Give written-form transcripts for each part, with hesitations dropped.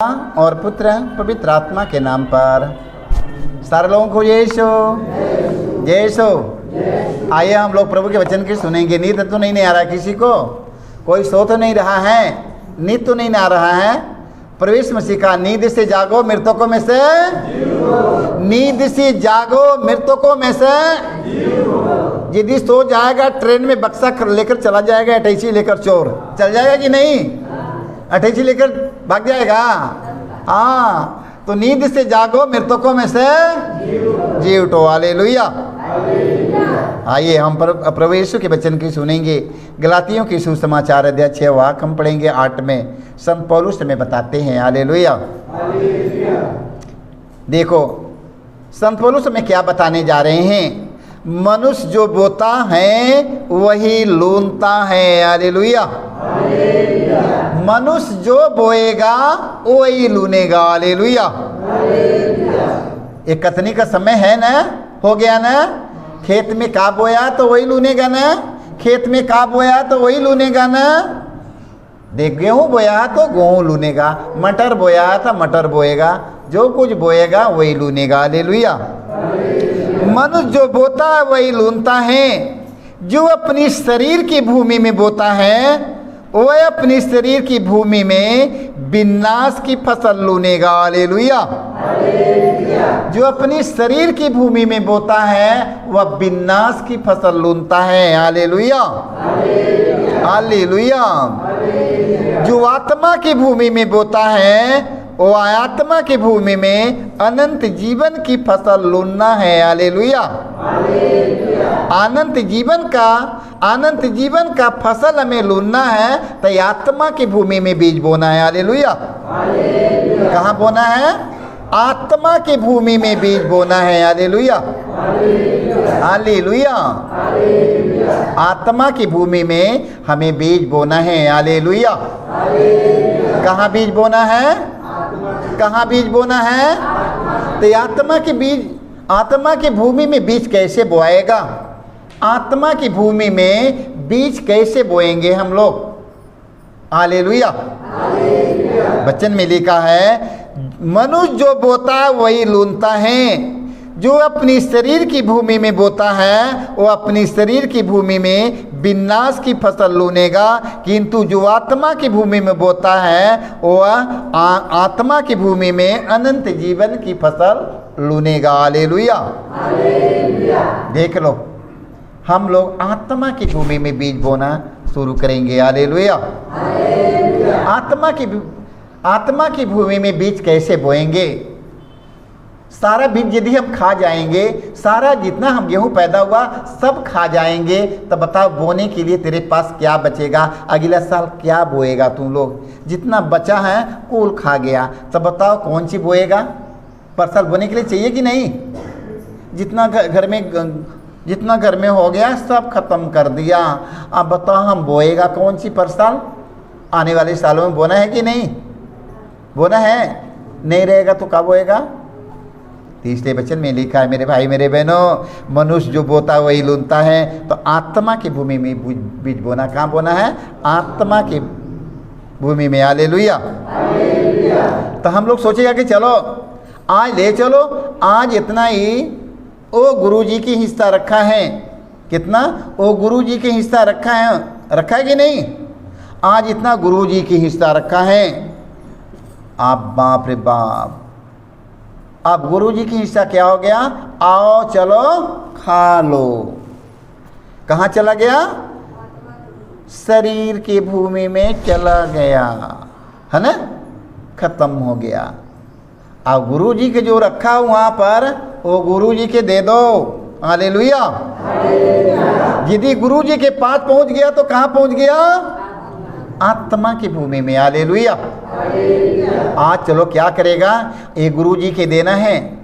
और पुत्र पवित्र आत्मा के नाम पर सारे लोगों को यीशु यीशु। आइए हम लोग प्रभु के वचन की सुनेंगे। नींद तो नहीं आ रहा किसी को, कोई सो तो नहीं रहा है, नींद तो नहीं आ रहा है। प्रवेश मसीह का नींद से जागो मृतकों में से, नींद से जागो मृतकों में से। यदि सो जाएगा ट्रेन में बक्सा लेकर चला जाएगा, अटैची लेकर चोर चल जाएगा कि नहीं? अटैची लेकर भाग जाएगा। हाँ, तो नींद से जागो मृतकों में से जी उठो। हालेलुया। आइए हम प्रभु यीशु के वचन की सुनेंगे। गलातियों की सुसमाचार अध्याय 6 वाक्य हम पढ़ेंगे 8 में। संत पौलुस हमें बताते हैं। हालेलुया। देखो संत पौलुस हमें क्या बताने जा रहे हैं। मनुष्य जो बोता है वही लूनता है। हालेलुया। मनुष्य जो बोएगा वही लूनेगा। हालेलुया। ये कटनी का समय है ना, हो गया ना। खेत में का बोया तो वही लूनेगा ना, खेत में का बोया तो वही लूनेगा ना। देख गेहूं बोया तो गेहूं लूनेगा, मटर बोया तो मटर बोएगा, जो कुछ बोएगा वही लूनेगा। हालेलुया। मनुष्य जो बोता है वही लूनता है। जो अपनी शरीर की भूमि में बोता है वह अपनी शरीर की भूमि में विनाश की फसल लूनेगा। हालेलुया। जो अपनी शरीर की भूमि में बोता है वह विनाश की फसल लूनता है। हालेलुया। हालेलुया। जो आत्मा की भूमि में बोता है वो आत्मा की भूमि में अनंत जीवन की फसल लूनना है। हालेलुया। अनंत जीवन का फसल हमें लूनना है तो आत्मा की भूमि में बीज बोना है। हालेलुया। कहाँ बोना है? आत्मा की भूमि में बीज बोना है। हालेलुया। हालेलुया। आत्मा की भूमि में हमें बीज बोना है। हालेलुया। कहाँ बीज बोना है? कहाँ बीज बोना है? तो आत्मा की भूमि में बीज कैसे बोएगा? आत्मा की भूमि में बीज कैसे बोएंगे हम लोग? हालेलुया। वचन में लिखा है मनुष्य जो बोता है वही लूनता है। जो अपनी शरीर की भूमि में बोता है वो अपनी शरीर की भूमि में विनाश की फसल लूनेगा, किंतु जो आत्मा की भूमि में बोता है वह आत्मा की भूमि में अनंत जीवन की फसल लूनेगा। हालेलुया। देख लो हम लोग आत्मा की भूमि में बीज बोना शुरू करेंगे। हालेलुया। आत्मा की भूमि में बीज कैसे बोएंगे? सारा बीज यदि हम खा जाएंगे, सारा जितना हम गेहूं पैदा हुआ सब खा जाएंगे, तो बताओ बोने के लिए तेरे पास क्या बचेगा? अगला साल क्या बोएगा? तुम लोग जितना बचा है कुल खा गया, तो बताओ कौन सी बोएगा? परसाल बोने के लिए चाहिए कि नहीं? जितना घर में हो गया सब खत्म कर दिया। अब बताओ हम बोएगा कौन सी परसाल? आने वाले सालों में बोना है कि नहीं? बोना है। नहीं रहेगा तो कब बोएगा? तीसरे वचन में लिखा है मेरे भाई मेरे बहनों, मनुष्य जो बोता वही लूनता है। तो आत्मा की भूमि में बीज बोना। कहाँ बोना है? आत्मा की भूमि में। हालेलुया। तो हम लोग सोचेगा कि चलो आज ले चलो, आज इतना ही ओ गुरुजी की हिस्सा रखा है। कितना? ओ गुरुजी के हिस्सा रखा है कि नहीं? आज इतना गुरुजी की हिस्सा रखा है। आप बाप रे बाप, अब गुरुजी की हिस्सा क्या हो गया? आओ चलो खा लो। कहाँ चला गया? शरीर की भूमि में चला गया, है ना? खत्म हो गया। अब गुरुजी के जो रखा वहां पर वो गुरुजी के दे दो। हालेलुया। यदि गुरुजी के पास पहुंच गया तो कहाँ पहुंच गया? आत्मा की भूमि में। हालेलुया। आज चलो क्या करेगा? ये गुरुजी के देना है,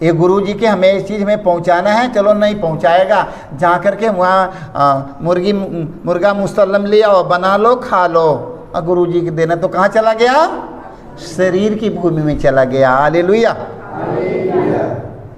ये गुरुजी के हमें इस चीज़ में पहुंचाना है। चलो नहीं पहुंचाएगा, जा करके वहाँ मुर्गा मुसल्लम ले आओ, बना लो, खा लो। और गुरुजी के देना तो कहाँ चला गया? शरीर की भूमि में चला गया। हालेलुया।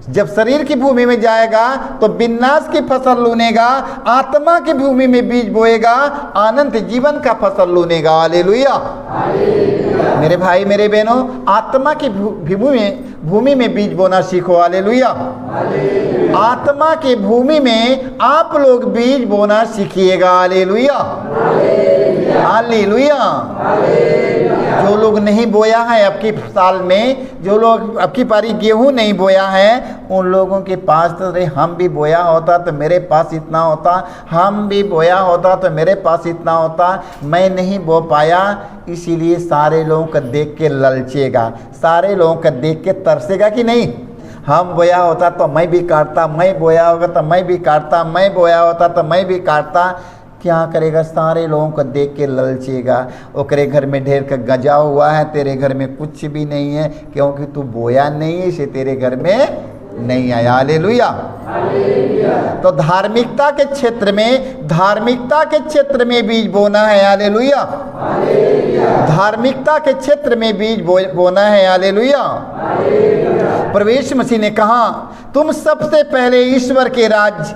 जब शरीर की भूमि में जाएगा तो विनाश की फसल लूनेगा, आत्मा की भूमि में बीज बोएगा, अनंत जीवन का फसल लूनेगा। हालेलुया। मेरे भाई मेरे बहनों, आत्मा की भूमि में बीज बोना सीखो। हालेलुया। आत्मा की भूमि में आप लोग बीज बोना सीखिएगा। हालेलुया। हालेलुया। जो लोग नहीं बोया है अब की साल में, जो लोग अब की पारी गेहूं नहीं बोया है, उन लोगों के पास तो अरे हम भी बोया होता तो मेरे पास इतना होता, हम भी बोया होता तो मेरे पास इतना होता, मैं नहीं बो पाया, इसीलिए सारे लोगों को देख के ललचेगा, सारे लोगों को देख के तरसेगा कि नहीं, हम बोया होता तो मैं भी काटता, मैं बोया होगा तो मैं भी काटता, मैं बोया होता तो मैं भी काटता। क्या करेगा? सारे लोगों को देख के ललचेगा। ओकरे घर में ढेर का गजा हुआ है, तेरे घर में कुछ भी नहीं है, क्योंकि तू बोया नहीं है, इसे तेरे घर में नहीं आया। हालेलुया। तो धार्मिकता के क्षेत्र में, धार्मिकता के क्षेत्र में बीज बोना है। हालेलुया। धार्मिकता के क्षेत्र में बीज बोना है। हालेलुया। प्रभु यीशु मसीह ने कहा, तुम सबसे पहले ईश्वर के राज्य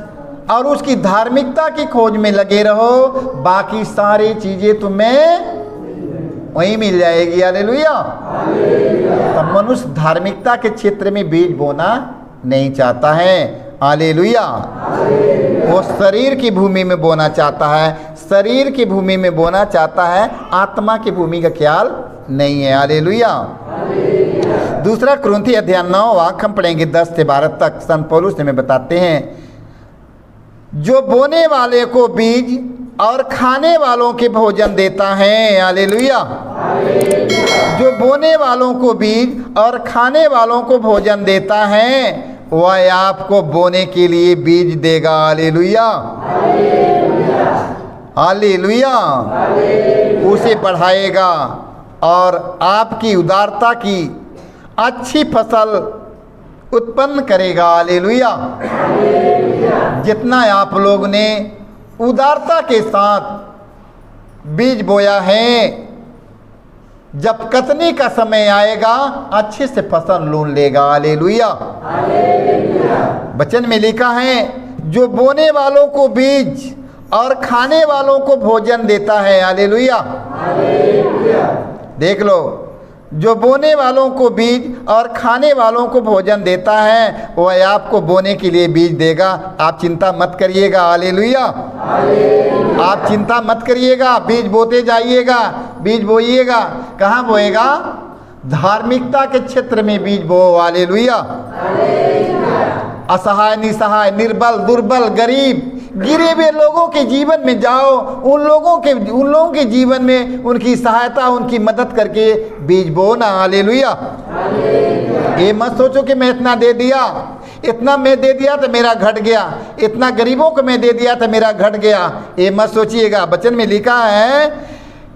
और उसकी धार्मिकता की खोज में लगे रहो, बाकी सारी चीजें तुम्हें वहीं मिल जाएगी। हालेलुया। तो मनुष्य धार्मिकता के क्षेत्र में बीज बोना नहीं चाहता है। हालेलुया। वो शरीर की भूमि में बोना चाहता है, शरीर की भूमि में बोना चाहता है, आत्मा की भूमि का ख्याल नहीं है। हालेलुया। दूसरा कुरिन्थी अध्याय 9 वाक्य हम पढ़ेंगे 10 से 12 तक। संत पौलुस हमें बताते हैं, जो बोने वाले को बीज और खाने वालों के भोजन देता है। हालेलुया। जो बोने वालों को बीज और खाने वालों को भोजन देता है, वह आपको बोने के लिए बीज देगा। हालेलुया। हालेलुया। उसे बढ़ाएगा और आपकी उदारता की अच्छी फसल उत्पन्न करेगा। हालेलुया। जितना आप लोग ने उदारता के साथ बीज बोया है, जब कटनी का समय आएगा अच्छे से फसल लून लेगा। हालेलुया। वचन में लिखा है, जो बोने वालों को बीज और खाने वालों को भोजन देता है। हालेलुया। देख लो, जो बोने वालों को बीज और खाने वालों को भोजन देता है, वह आपको बोने के लिए बीज देगा। आप चिंता मत करिएगा। हालेलुया। आप चिंता मत करिएगा, बीज बोते जाइएगा, बीज बोइएगा। कहाँ बोएगा? धार्मिकता के क्षेत्र में बीज बो। हालेलुया। असहाय, निसहाय, निर्बल, दुर्बल, गरीब, गिरे हुए लोगों के जीवन में जाओ, उन लोगों के जीवन में उनकी सहायता, उनकी मदद करके बीज बोना। हालेलुया। ये मत सोचो कि मैं इतना दे दिया, इतना मैं दे दिया तो मेरा घट गया, इतना गरीबों को मैं दे दिया तो मेरा घट गया। ये मत सोचिएगा। वचन में लिखा है,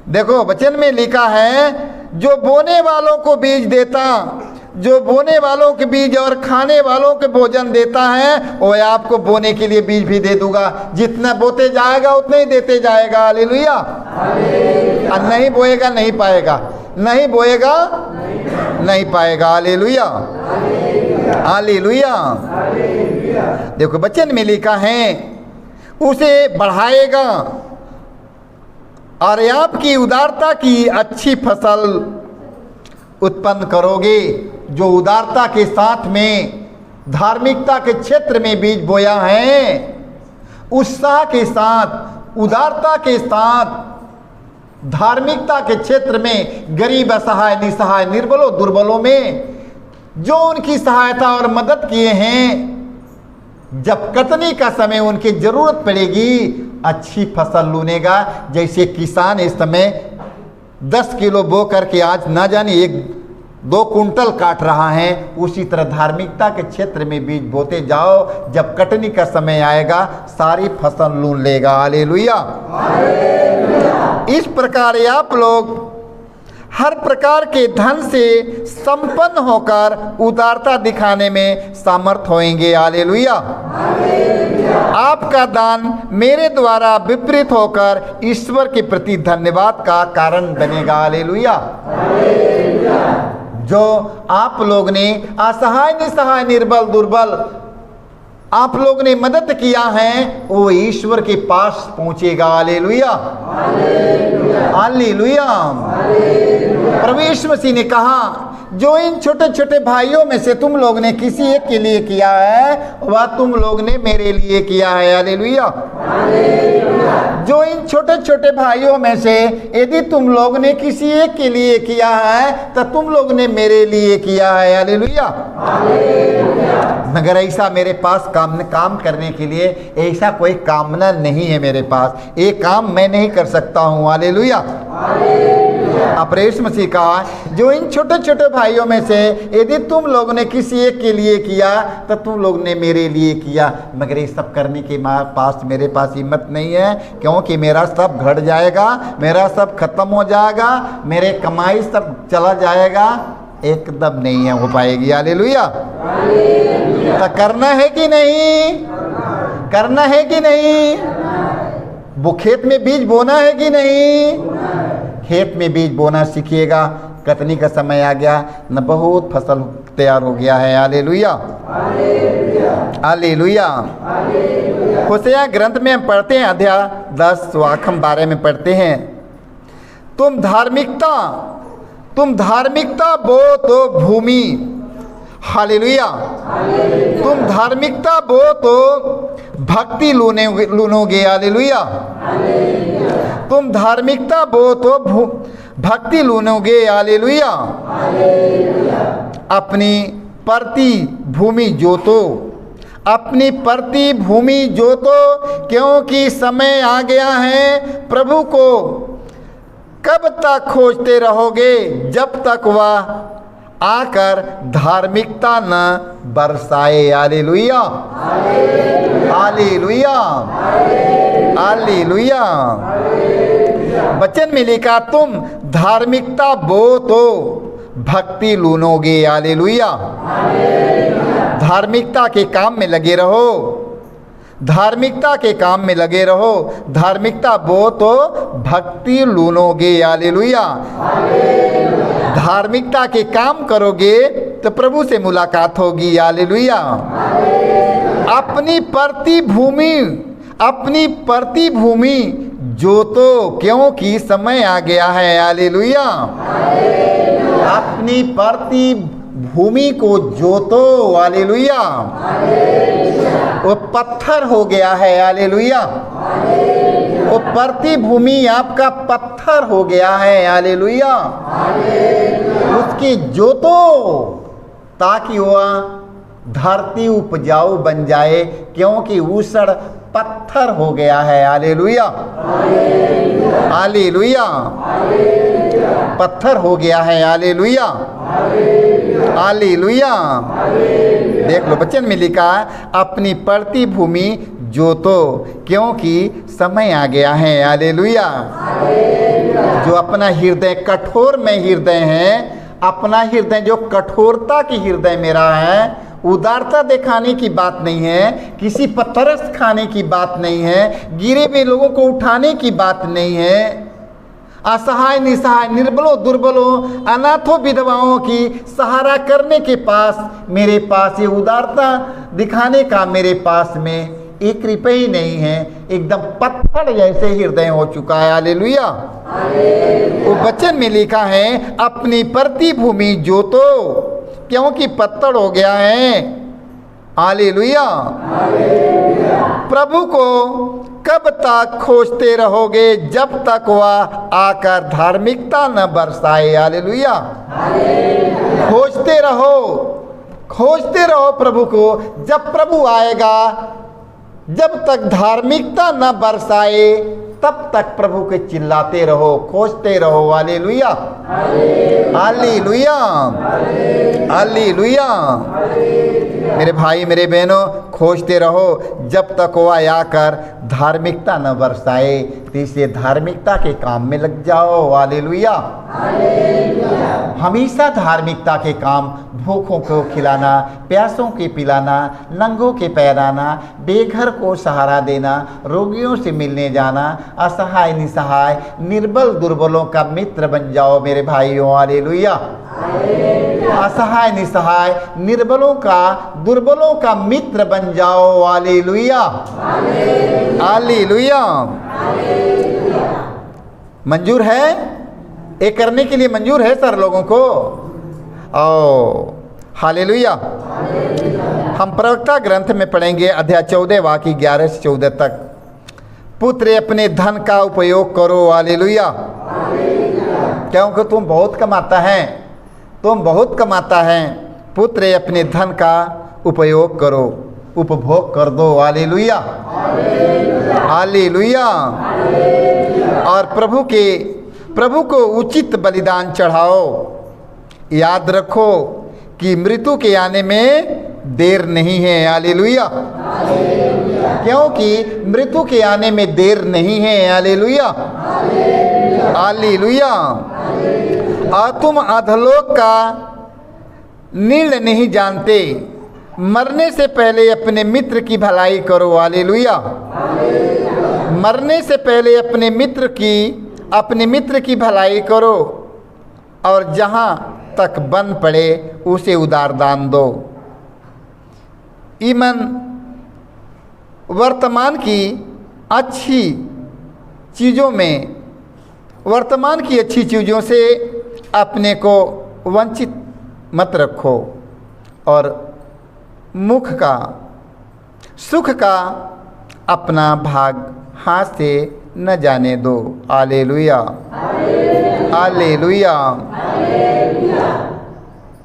देखो वचन में लिखा है, जो बोने वालों को बीज देता, जो बोने वालों के बीज और खाने वालों के भोजन देता है, वो आपको बोने के लिए बीज भी दे दूंगा। जितना बोते जाएगा उतना ही देते जाएगा। हालेलुया। और नहीं बोएगा नहीं पाएगा, नहीं बोएगा नहीं पाएगा। हालेलुया। हालेलुया। देखो वचन में लिखा है, उसे बढ़ाएगा और आपकी उदारता की अच्छी फसल उत्पन्न करोगे। जो उदारता के साथ में धार्मिकता के क्षेत्र में बीज बोया है, उत्साह के साथ, उदारता के साथ धार्मिकता के क्षेत्र में गरीब, असहाय, निसहाय, निर्बलों, दुर्बलों में जो उनकी सहायता और मदद किए हैं, जब कटनी का समय उनकी जरूरत पड़ेगी अच्छी फसल लूनेगा। जैसे किसान इस समय 10 किलो बो करके आज ना जाने 1-2 कुंटल काट रहा है, उसी तरह धार्मिकता के क्षेत्र में बीज बोते जाओ, जब कटनी का समय आएगा सारी फसल लून लेगा। हालेलुया। इस प्रकार आप लोग हर प्रकार के धन से संपन्न होकर उदारता दिखाने में सामर्थ होंगे। हालेलुया। आपका दान मेरे द्वारा विपरीत होकर ईश्वर के प्रति धन्यवाद का कारण बनेगा। हालेलुया। जो आप लोग ने असहाय निसहाय निर्बल दुर्बल आप लोग ने मदद किया है वो ईश्वर के पास पहुंचेगा। Hallelujah, hallelujah. प्रभु यीशु मसीह ने कहा जो इन छोटे छोटे भाइयों में से तुम लोग ने किसी एक के लिए किया है वह तुम लोग ने मेरे लिए किया है। हालेलुया। जो इन छोटे छोटे भाइयों में से यदि तुम लोग ने किसी एक के लिए किया है तो तुम लोग ने मेरे लिए किया है। हालेलुया। मगर ऐसा मेरे पास काम करने के लिए ऐसा कोई कामना नहीं है मेरे पास, ये काम मैं नहीं कर सकता हूँ। हालेलुया। अब यीशु मसीह कहा जो इन छोटे छोटे भाइयों में से यदि तुम लोग ने किसी एक के लिए किया तो तुम लोग ने मेरे लिए किया। मगर ये सब करने के पास मेरे पास हिम्मत नहीं है, क्योंकि मेरा सब घट जाएगा, मेरा सब खत्म हो जाएगा, मेरे कमाई सब चला जाएगा, एकदम नहीं है हो पाएगी। हालेलुया। तो करना है कि नहीं, करना है कि नहीं, वो खेत में बीज बोना है कि नहीं, खेत में बीज बोना सीखिएगा। कटनी का समय आ गया न, बहुत फसल तैयार हो गया है। Hallelujah, hallelujah. होशेया ग्रंथ में हम पढ़ते हैं अध्याय 10 वाक्य 12 में पढ़ते हैं तुम धार्मिकता बो तो भूमि। हालेलुया। तुम धार्मिकता बो तो भक्ति लूनोगे। हालेलुया। तुम धार्मिकता बो तो भक्ति लूनोगे। हालेलुया। अपनी परती भूमि जोतो, अपनी परती भूमि जोतो, क्योंकि समय आ गया है प्रभु को कब तक खोजते रहोगे जब तक वह आकर धार्मिकता न बरसाए। Hallelujah, hallelujah, hallelujah. वचन में लिखा तुम धार्मिकता बो तो भक्ति लूनोगे। हालेलुया। धार्मिकता के काम में लगे रहो, धार्मिकता के काम में लगे रहो। धार्मिकता बो तो भक्ति लूनोगे। हालेलुया। धार्मिकता के काम करोगे तो प्रभु से मुलाकात होगी। हालेलुया। अपनी परती भूमि जोतो, क्योंकि समय आ गया है। हालेलुया। अपनी परती भूमि को जोतो। हालेलुया। वो पत्थर हो गया है। हालेलुया। वो परती भूमि आपका पत्थर हो गया है। हालेलुया। उसकी जोतो ताकि वह धरती उपजाऊ बन जाए, क्योंकि ऊसड़ पत्थर हो गया है। Hallelujah, hallelujah. पत्थर हो गया है। Hallelujah, hallelujah. देख लो वचन में लिखा अपनी पड़ती भूमि जोतो, क्योंकि समय आ गया है। हालेलुया। जो अपना हृदय कठोर में हृदय है, अपना हृदय जो कठोरता की हृदय मेरा है, उदारता दिखाने की बात नहीं है, किसी पत्थरस खाने की बात नहीं है, गिरे हुए लोगों को उठाने की बात नहीं है, असहाय निसहाय निर्बलों दुर्बलों अनाथों विधवाओं की सहारा करने के पास मेरे पास ये उदारता दिखाने का मेरे पास में एक रुपये ही नहीं है। एकदम पत्थर जैसे हृदय हो चुका है। हालेलुया। वो वचन में लिखा है अपनी परती भूमि जोतो, क्योंकि पत्थर हो गया है। हालेलुया। प्रभु को कब तक खोजते रहोगे जब तक वह आकर धार्मिकता न बरसाए। हालेलुया। खोजते रहो, खोजते रहो प्रभु को। जब प्रभु आएगा, जब तक धार्मिकता न बरसाए तब तक प्रभु के चिल्लाते रहो, खोजते रहो। Hallelujah, hallelujah, hallelujah. मेरे भाई मेरे बहनों, खोजते रहो जब तक वह आकर धार्मिकता न बरसाए। तो इसलिए धार्मिकता के काम में लग जाओ। हालेलुया। हमेशा धार्मिकता के काम, भूखों को खिलाना, प्यासों के पिलाना, नंगों के पहनाना, बेघर को सहारा देना, रोगियों से मिलने जाना, असहाय निसहाय निर्बल दुर्बलों का मित्र बन जाओ मेरे भाइयों। हालेलुया। असहाय निसहाय निर्बलों का दुर्बलों का मित्र बन जाओ। Hallelujah, hallelujah. मंजूर है? ये करने के लिए मंजूर है सर लोगों को? ओ हालेलुया। हम प्रवक्ता ग्रंथ में पढ़ेंगे अध्याय 14 वाक्य 11 से 14 तक। पुत्र अपने धन का उपयोग करो। हालेलुया। क्योंकि तुम बहुत कमाता है, तुम बहुत कमाता है। पुत्र अपने धन का उपयोग करो, उपभोग कर दो। Hallelujah, hallelujah. और प्रभु को उचित बलिदान चढ़ाओ। याद रखो कि मृत्यु के आने में देर नहीं है। हालेलुया, क्योंकि मृत्यु के आने में देर नहीं है। Hallelujah, hallelujah. और तुम अधोलोक का निर्णय नहीं जानते, मरने से पहले अपने मित्र की भलाई करो। हालेलुया, मरने से पहले अपने मित्र की भलाई करो, और जहाँ तक बन पड़े उसे उदार दान दो। ईमन वर्तमान की अच्छी चीज़ों से अपने को वंचित मत रखो, और सुख का अपना भाग हाथ से न जाने दो। Hallelujah, hallelujah.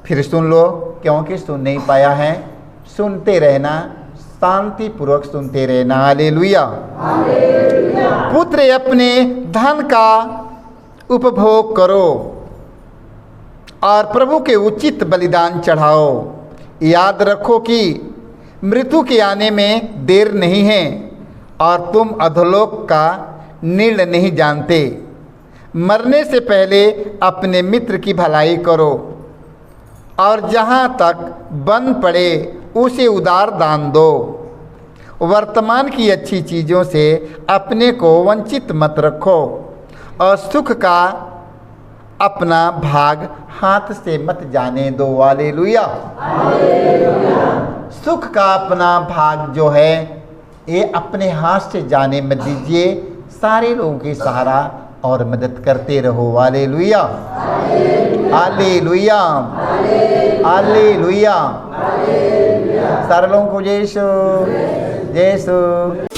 फिर सुन लो, क्योंकि सुन नहीं पाया है, सुनते रहना, शांति पूर्वक सुनते रहना। हालेलुया। पुत्र अपने धन का उपभोग करो और प्रभु के उचित बलिदान चढ़ाओ। याद रखो कि मृत्यु के आने में देर नहीं है, और तुम अधोलोक का निर्णय नहीं जानते। मरने से पहले अपने मित्र की भलाई करो, और जहाँ तक बन पड़े उसे उदार दान दो। वर्तमान की अच्छी चीज़ों से अपने को वंचित मत रखो, और सुख का अपना भाग हाथ से मत जाने दो। हालेलुया, सुख का अपना भाग जो है ये अपने हाथ से जाने मत दीजिए। सारे लोगों की सहारा और मदद करते रहो। Hallelujah, hallelujah, hallelujah. सारे लोगों को जय यीशु, जय यीशु।